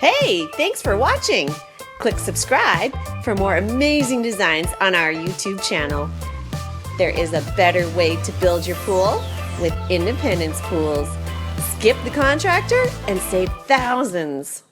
Hey, thanks for watching. Click subscribe for more amazing designs on our YouTube channel. There is a better way to build your pool with Independence Pools. Skip the contractor and save thousands.